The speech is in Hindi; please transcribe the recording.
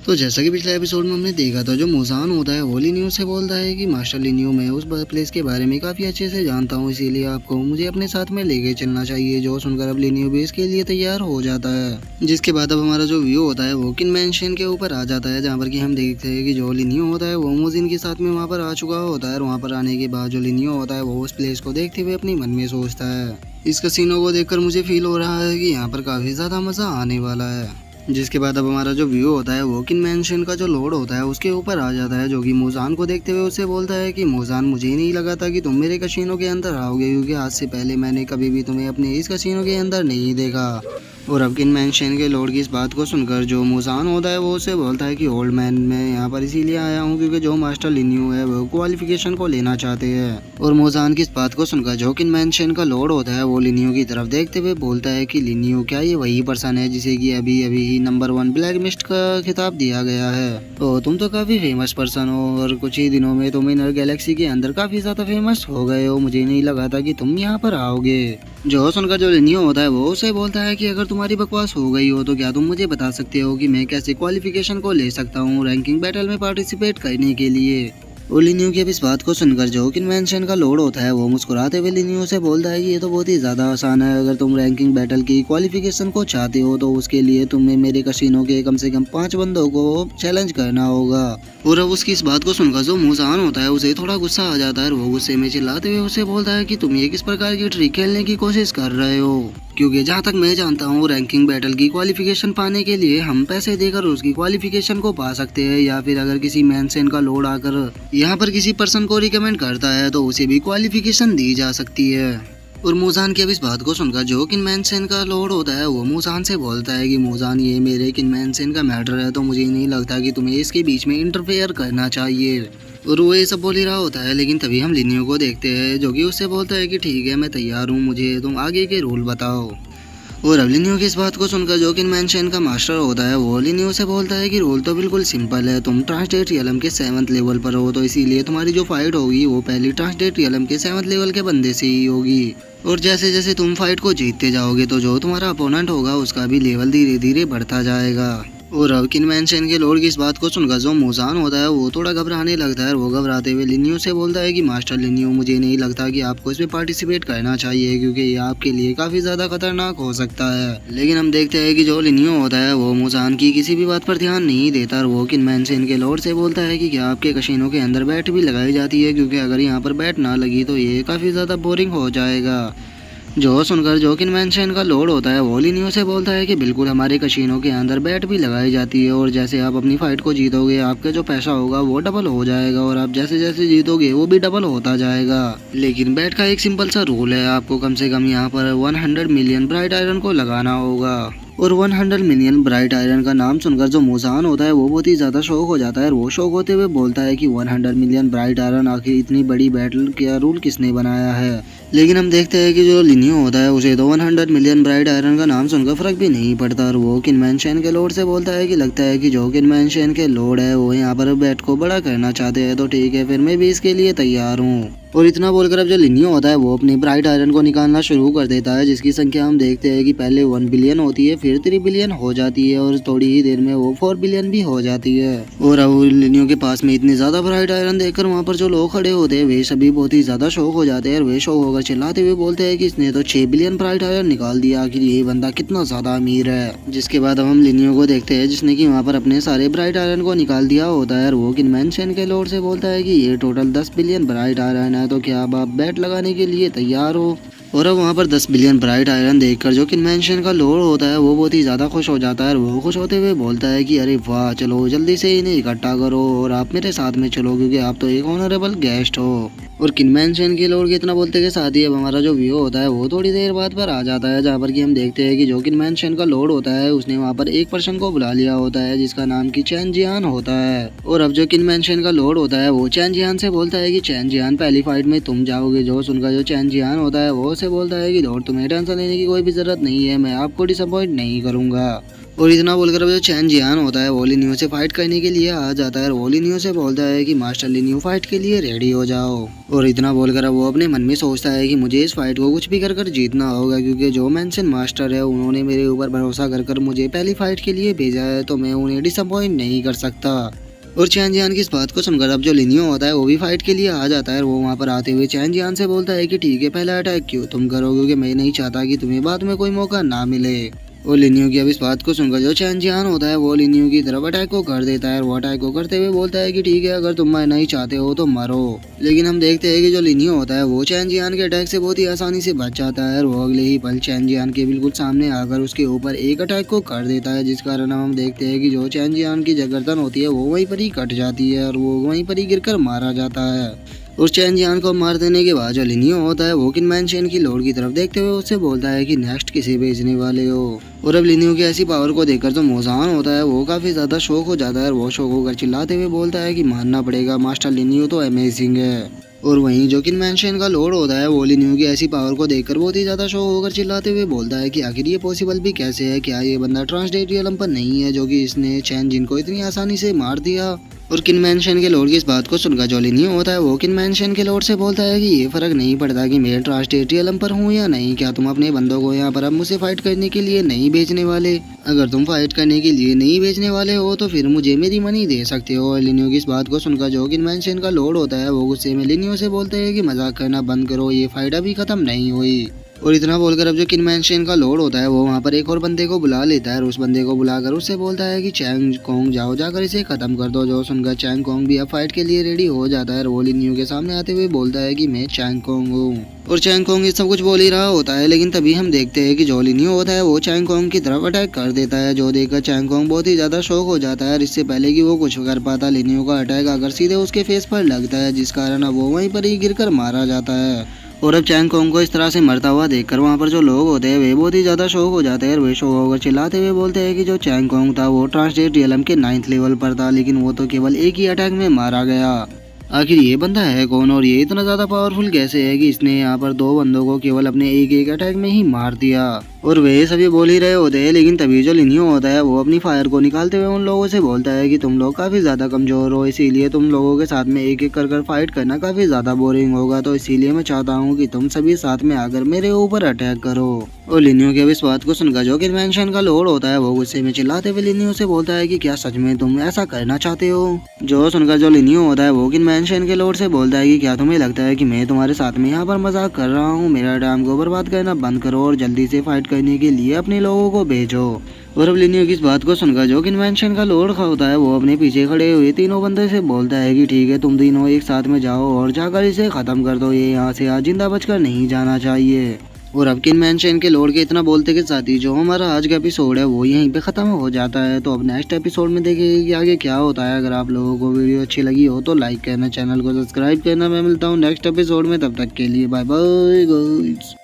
तो जैसा कि पिछले एपिसोड में हमने देखा था, जो मुजान होता है वो लिनियो से बोलता है कि मास्टर लिनियो, मैं उस प्लेस के बारे में काफ़ी अच्छे से जानता हूँ, इसीलिए आपको मुझे अपने साथ में लेके चलना चाहिए। जो सुनकर अब लिनियो बेस के लिए तैयार हो जाता है। जिसके बाद अब हमारा जो व्यू होता है वो किन मैंशन के ऊपर आ जाता है, जहाँ पर कि हम देखते हैं कि जो लिनियो होता है वो मोजिन के साथ में वहाँ पर आ चुका होता है। और वहाँ पर आने के बाद जो लिनियो होता है वो उस प्लेस को देखते हुए अपने मन में सोचता है, इस कसिनो को देखकर मुझे फील हो रहा है कि यहाँ पर काफ़ी ज़्यादा मज़ा आने वाला है। जिसके बाद अब हमारा जो व्यू होता है वो किन मैंशन का जो लॉर्ड होता है उसके ऊपर आ जाता है, जो कि मोजान को देखते हुए उससे बोलता है कि मोजान, मुझे नहीं लगा था कि तुम मेरे कसिनो के अंदर आओगे, क्योंकि आज से पहले मैंने कभी भी तुम्हें अपने इस कसिनो के अंदर नहीं देखा। और अब किन मैंशन के लॉर्ड की इस बात को सुनकर जो मोजान होता है वो उससे बोलता है कि ओल्ड मैन, मैं यहाँ पर इसीलिए आया हूँ क्योंकि जो मास्टर लिनियो है वो क्वालिफिकेशन को लेना चाहते हैं। और मोजान की इस बात को सुनकर जो किन मैंशन का लॉर्ड होता है वो लिनियो की तरफ देखते हुए बोलता है कि लिनियो, क्या ये वही पर्सन है जिसे कि अभी अभी ही नंबर 1 ब्लैक मिस्ट का खिताब दिया गया है? तो तुम तो काफी फेमस पर्सन हो और कुछ ही दिनों में तुम इनर गैलेक्सी के अंदर काफी ज्यादा फेमस हो गए हो, मुझे नहीं लगा था कि तुम यहाँ पर आओगे। जो सुनकर जो लिनियो होता है वो उसे बोलता है कि अगर तुम्हारी बकवास हो गई हो तो क्या तुम मुझे बता सकते हो कि मैं कैसे क्वालिफिकेशन को ले सकता हूँ रैंकिंग बैटल में पार्टिसिपेट करने के लिए। और लिनियो की अब इस बात को सुनकर जो कन्वेंशन का लॉर्ड होता है वो मुस्कुराते हुए लिनियो से बोलता है कि ये तो बहुत ही ज़्यादा आसान है, अगर तुम रैंकिंग बैटल की क्वालिफिकेशन को चाहते हो तो उसके लिए तुम्हें मेरे कसिनो के कम से कम 5 बंदों को चैलेंज करना होगा। और अब उसकी इस बात को सुनकर जो मुजान होता है उसे थोड़ा गुस्सा आ जाता है और वो गुस्से में चिल्लाते हुए उसे बोलता है कि तुम ये किस प्रकार की ट्रिक खेलने की कोशिश कर रहे हो, क्योंकि जहाँ तक मैं जानता हूँ रैंकिंग बैटल की क्वालिफिकेशन पाने के लिए हम पैसे देकर उसकी क्वालिफिकेशन को पा सकते हैं, या फिर अगर किसी मैंशन का लॉर्ड आकर यहाँ पर किसी पर्सन को रिकमेंड करता है तो उसे भी क्वालिफिकेशन दी जा सकती है। और मुजान की अब इस बात को सुनकर जो किनमैनसेन का लॉर्ड होता है वो मुजान से बोलता है कि मुजान, ये मेरे किनमैनसेन का मैटर है तो मुझे नहीं लगता कि तुम्हें इसके बीच में इंटरफेयर करना चाहिए। और वो ये सब बोल ही रहा होता है, लेकिन तभी हम लिनियो को देखते हैं जो कि उससे बोलता है कि ठीक है, मैं तैयार हूँ, मुझे तुम आगे के रूल बताओ। और अब लिनियो की इस बात को सुनकर जो कि मैंशन का मास्टर होता है वो लिनियो से बोलता है कि रूल तो बिल्कुल सिंपल है, तुम ट्रांसडेट रियलम के 7th लेवल पर हो तो इसीलिए तुम्हारी जो फाइट होगी वो पहली ट्रांसडेट रियलम के 7th लेवल के बंदे से ही होगी। और जैसे जैसे तुम फाइट को जीतते जाओगे तो जो तुम्हारा अपोनेंट होगा उसका भी लेवल धीरे धीरे बढ़ता जाएगा। और अब किनमैनशन के लॉर्ड की इस बात को सुनकर जो मुजान होता है वो थोड़ा घबराने लगता है और वो घबराते हुए लिनियो से बोलता है कि मास्टर लिनियो, मुझे नहीं लगता कि आपको इसमें पार्टिसिपेट करना चाहिए, क्योंकि ये आपके लिए काफ़ी ज़्यादा खतरनाक हो सकता है। लेकिन हम देखते हैं कि जो लिनियो होता है वो मुजान की किसी भी बात पर ध्यान नहीं देता और वो किनमैनशन के लॉर्ड से बोलता है कि क्या आपके कसिनो के अंदर बैट भी लगाई जाती है, क्योंकि अगर यहाँ पर बैट ना लगी तो ये काफ़ी ज़्यादा बोरिंग हो जाएगा। जो सुनकर जो किनमैनशन का लॉर्ड होता है वो लिनियो से बोलता है कि बिल्कुल हमारे कसिनो के अंदर बैट भी लगाई जाती है, और जैसे आप अपनी फाइट को जीतोगे आपका जो पैसा होगा वो डबल हो जाएगा, और आप जैसे जैसे जीतोगे वो भी डबल होता जाएगा। लेकिन बैट का एक सिंपल सा रूल है, आपको कम से कम यहाँ पर 100 मिलियन ब्राइट आयरन को लगाना होगा। और 100 मिलियन ब्राइट आयरन का नाम सुनकर जो मुजान होता है वो बहुत ही ज़्यादा शौक हो जाता है और वो शौक होते हुए बोलता है कि 100 मिलियन ब्राइट आयरन, आखिर इतनी बड़ी बैटल क्या रूल किसने बनाया है। लेकिन हम देखते हैं कि जो लिनियो होता है उसे तो 100 मिलियन ब्राइट आयरन का नाम सुनकर फर्क भी नहीं पड़ता और वो किनमैनशन के लॉर्ड से बोलता है कि लगता है कि जो किनमैनशन के लॉर्ड है वो यहाँ पर बैट को बड़ा करना चाहते हैं, तो ठीक है, फिर मैं भी इसके लिए तैयार हूँ। और इतना बोलकर अब जो लिनियो होता है वो अपनी ब्राइट आयरन को निकालना शुरू कर देता है, जिसकी संख्या हम देखते हैं कि पहले 1 बिलियन होती है, फिर 3 बिलियन हो जाती है और थोड़ी ही देर में वो 4 बिलियन भी हो जाती है। और अब लिनियो के पास में इतनी ज्यादा ब्राइट आयरन देखकर वहाँ पर जो लोग खड़े होते हैं वे सभी बहुत ही ज्यादा शौक हो जाते हैं और वे शौक होकर चिल्लाते हुए बोलते हैं कि इसने तो 6 बिलियन ब्राइट आयरन निकाल दिया, आखिर ये बंदा कितना ज्यादा अमीर है। जिसके बाद अब हम लिनियो को देखते हैं जिसने कि वहाँ पर अपने सारे ब्राइट आयरन को निकाल दिया होता है और वो किनमैनशन के लॉर्ड से बोलता है कि ये टोटल 10 बिलियन ब्राइट आयरन है, तो क्या अब आप बैट लगाने के लिए तैयार हो। और अब वहाँ पर 10 बिलियन ब्राइट आयरन देखकर जो किनमैनशन का लॉर्ड होता है वो बहुत ही ज़्यादा खुश हो जाता है और वो खुश होते हुए बोलता है कि अरे वाह, चलो जल्दी से इन्हें इकट्ठा करो और आप मेरे साथ में चलो, क्योंकि आप तो एक ऑनरेबल गेस्ट हो। और किनमैनशन के लॉर्ड के इतना बोलते के साथ ही अब हमारा जो व्यू होता है वो थोड़ी देर बाद पर आ जाता है, जहाँ पर कि हम देखते हैं कि जो किनमैनशन का लॉर्ड होता है उसने वहाँ पर एक पर्सन को बुला लिया होता है जिसका नाम की चैन जियान होता है। और अब जो किनमैनशन का लॉर्ड होता है वो चैन जियान से बोलता है कि चैन जियान, पहली फाइट में तुम जाओगे। जो सुनकर जो चैन जियान होता है वो से बोलता है कि लॉर्ड, तुम्हें टेंशन लेने की कोई भी जरूरत नहीं है, मैं आपको डिसअपॉइंट नहीं करूंगा। और इतना बोलकर अब जो चैन जियान होता है वो लिनियो से फाइट करने के लिए आ जाता है और वो लिनियो से बोलता है कि मास्टर लिनियो फाइट के लिए रेडी हो जाओ। और इतना बोलकर अब वो अपने मन में सोचता है कि मुझे इस फाइट को कुछ भी कर कर जीतना होगा, क्योंकि जो मेंशन मास्टर है उन्होंने मेरे ऊपर भरोसा कर कर मुझे पहली फाइट के लिए भेजा है, तो मैं उन्हें डिसअपॉइंट नहीं कर सकता। और चैन जियान की इस बात को सुनकर अब जो लिनियो होता है वो भी फाइट के लिए आ जाता है और वो वहाँ पर आते हुए चैन जियान से बोलता है कि ठीक है, पहला अटैक क्यों तुम करो, क्योंकि मैं नहीं चाहता कि तुम्हें बाद में कोई मौका ना मिले। और लिनियो की अब इस बात को सुनकर जो चैन जियान होता है वो लिनियो की तरफ अटैक को कर देता है और वो अटैक को करते हुए बोलता है कि ठीक है, अगर तुम नहीं चाहते हो तो मरो। लेकिन हम देखते हैं कि जो लिनियो होता है वो चैन जियान के अटैक से बहुत ही आसानी से बच जाता है और वो अगले ही पल चैन जियान के बिल्कुल सामने आकर उसके ऊपर एक अटैक को कर देता है, जिस कारण हम देखते हैं कि जो चैन जियान की जो गर्दन होती है वो वहीं पर ही कट जाती है और वो वहीं पर ही गिरकर मारा जाता है। और चैन जियान को मार देने के बाद जो लिनियो होता है वो किनमैन शेन की लॉर्ड की तरफ देखते हुए उससे बोलता है कि नेक्स्ट किसे भेजने वाले हो। और अब लिनियो की ऐसी पावर को देखकर जो मोजान होता है वो काफी ज्यादा शौक हो जाता है और वो शौक होकर चिल्लाते हुए बोलता है कि मानना पड़ेगा, मास्टर लिनियो तो अमेजिंग है। और वहीं जो किनमैन शेन का लॉर्ड होता है वो लिनियो की ऐसी पावर को देखकर बहुत ही ज्यादा शौक होकर चिल्लाते हुए बोलता है कि आखिर ये पॉसिबल भी कैसे है, क्या ये बंदा ट्रांसडेरियलम पर नहीं है जो कि इसने चैन जिन को इतनी आसानी से मार दिया। और किनमैन शेन के लॉर्ड की इस बात को सुनकर जो लिनियो होता है वो किनमैन शेन के लॉर्ड से बोलता है कि ये फर्क नहीं पड़ता कि मैं ट्रांसटेरियलम पर हूँ या नहीं, क्या तुम अपने बंदों को यहाँ पर अब मुझसे फाइट करने के लिए नहीं भेजने वाले? अगर तुम फाइट करने के लिए नहीं भेजने वाले हो तो फिर मुझे मेरी मनी दे सकते हो। और लिनियो की इस बात को सुनकर जो किनमैन शेन का लॉर्ड होता है वो गुस्से में लिनियो से बोलते हैं कि मजाक करना बंद करो, ये फाइट अभी खत्म नहीं हुई। और इतना बोलकर अब जो किनमैन शेन का लॉर्ड होता है वो वहाँ पर एक और बंदे को बुला लेता है और उस बंदे को बुलाकर उससे बोलता है कि चैंग कोंग जाओ, जाकर इसे खत्म कर दो। जो सुनकर चैंग कोंग भी अब फाइट के लिए रेडी हो जाता है और वो लिनियो के सामने आते हुए बोलता है कि मैं चैंग कोंग हूँ। और चैंग कोंग ये सब कुछ बोल ही रहा होता है, लेकिन तभी हम देखते हैं कि जो लिनियो होता है वो चैंग कोंग की तरफ अटैक कर देता है, जो देखकर चैंग कोंग बहुत ही ज्यादा शॉक हो जाता है और इससे पहले कि वो कुछ कर पाता लिनियो का अटैक आकर सीधे उसके फेस पर लगता है, जिस कारण अब वो वहीं पर ही गिरकर मारा जाता है। और अब चैंग कोंग को इस तरह से मरता हुआ देखकर वहाँ पर जो लोग होते हैं वे बहुत ही ज्यादा शौक हो जाते हैं और वे शौक होकर चिल्लाते हुए बोलते हैं कि जो चैंग कोंग था वो ट्रांसडेरियलम के 9th लेवल पर था, लेकिन वो तो केवल एक ही अटैक में मारा गया। आखिर ये बंदा है कौन और ये इतना ज्यादा पावरफुल कैसे है कि इसने यहाँ पर दो बंदों को केवल अपने एक एक अटैक में ही मार दिया। और वे सभी बोल ही रहे होते हैं, लेकिन तभी जो लिनियो होता है वो अपनी फायर को निकालते हुए उन लोगों से बोलता है कि तुम लोग काफी ज्यादा कमजोर हो, इसीलिए तुम लोगों के साथ में एक एक कर फाइट करना काफी ज्यादा बोरिंग होगा, तो इसीलिए मैं चाहता हूँ कि तुम सभी साथ में आकर मेरे ऊपर अटैक करो। और लिनियो के अब इस बात को सुनकर जो किनमैन शेन का लॉर्ड होता है वो गुस्से में चिल्लाते हुए लिनियो से बोलता है कि क्या सच में तुम ऐसा करना चाहते हो? जो सुनकर जो लिनियो होता है वो किनमैन शेन के लॉर्ड से बोलता है कि क्या तुम्हें लगता है कि मैं तुम्हारे साथ में यहाँ पर मजाक कर रहा हूँ? मेरा टाइम को बर्बाद करना बंद करो और जल्दी से फाइट करने के लिए अपने लोगों को भेजो। और अब लिनियो की इस बात को सुनकर जो किनमैन शेन का लॉर्ड होता है वो अपने पीछे खड़े हुए तीनों बंदे से बोलता है कि ठीक है, तुम तीनों एक साथ में जाओ और जाकर इसे खत्म कर दो, ये यहाँ से आज जिंदा बचकर नहीं जाना चाहिए। और अब किनमैन शेन के लॉर्ड के इतना बोलते के साथ ही जो हमारा आज का एपिसोड है वो यहीं पे खत्म हो जाता है। तो अब नेक्स्ट एपिसोड में देखेंगे कि आगे क्या होता है। अगर आप लोगों को वीडियो अच्छी लगी हो तो लाइक करना, चैनल को सब्सक्राइब करना। मैं मिलता हूँ नेक्स्ट एपिसोड में, तब तक के लिए बाय बाय गाइस।